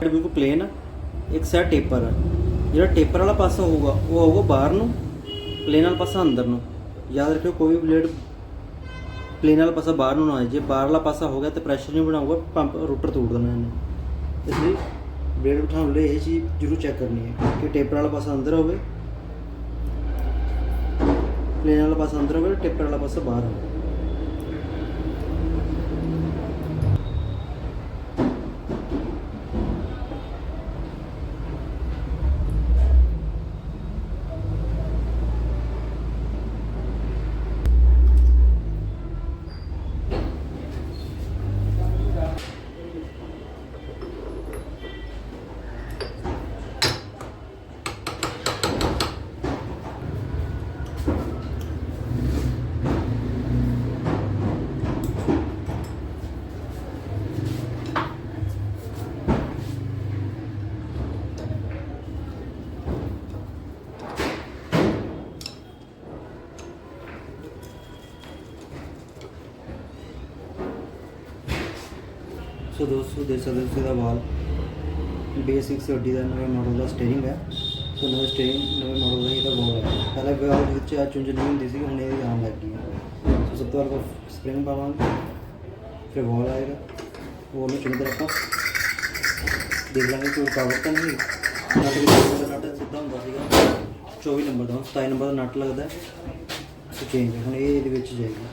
बिल्कुल प्लेन एक side taper है। जो टेपर वाला पासा होगा वो होगा बाहर नूं, प्लेन वाला पासा अंदर नूं। याद रखियो कोई भी ब्लेड प्लेन वाला पासा बाहर नूं ना आए। जे बाहर वाला पासा हो गया तो प्रैशर नहीं बनाऊगा, पंप रोटर तोड़ देना इन्हें। इसलिए ब्लेड बिठाने लिए ये चीज़ जरूर चेक करनी है कि टेपर वाला पासा अंदर हो, प्लेन वाला पासा अंदर हो, टेपर वाला पासा बाहर हो। सो दोस्तों देख सकते हो सीधा वाल BS6 ਗੱਡੀ ਦਾ ਨਵੇਂ ਮਾਡਲ ਦਾ ਸਟੀਅਰਿੰਗ ਹੈ। ਸੋ ਨਵੇਂ ਸਟੀਅਰਿੰਗ ਨਵੇਂ ਮਾਡਲ ਦਾ ਇਹਦਾ ਵਾਲ ਹੈ। ਪਹਿਲਾਂ ਵਾਲ ਦੇ ਵਿੱਚ ਆ ਚੁੰਝ ਨਹੀਂ ਹੁੰਦੀ ਸੀ, ਹੁਣ ਇਹ ਆਉਣ ਲੱਗ ਗਈ ਹੈ। ਸੋ ਸਭ ਤੋਂ ਪਹਿਲਾਂ ਸਪਰਿੰਗ ਪਾਵਾਂਗੇ, ਫਿਰ ਵਾਲ ਆਏਗਾ। ਵਾਲ ਨੂੰ ਚੰਗੀ ਤਰ੍ਹਾਂ ਆਪਾਂ ਦੇਖ ਲਾਂਗੇ ਕੋਈ ਰੁਕਾਵਟ ਤਾਂ ਨਹੀਂ। ਨਟ ਵੀ ਨਟ ਸਿੱਧਾ ਹੁੰਦਾ ਸੀਗਾ 24 ਨੰਬਰ ਦਾ, 27 ਨੰਬਰ ਦਾ ਨਟ ਲੱਗਦਾ ਸੋ ਚੇਂਜ ਹੁਣ ਇਹ ਇਹਦੇ ਵਿੱਚ ਜਾਏਗੀ।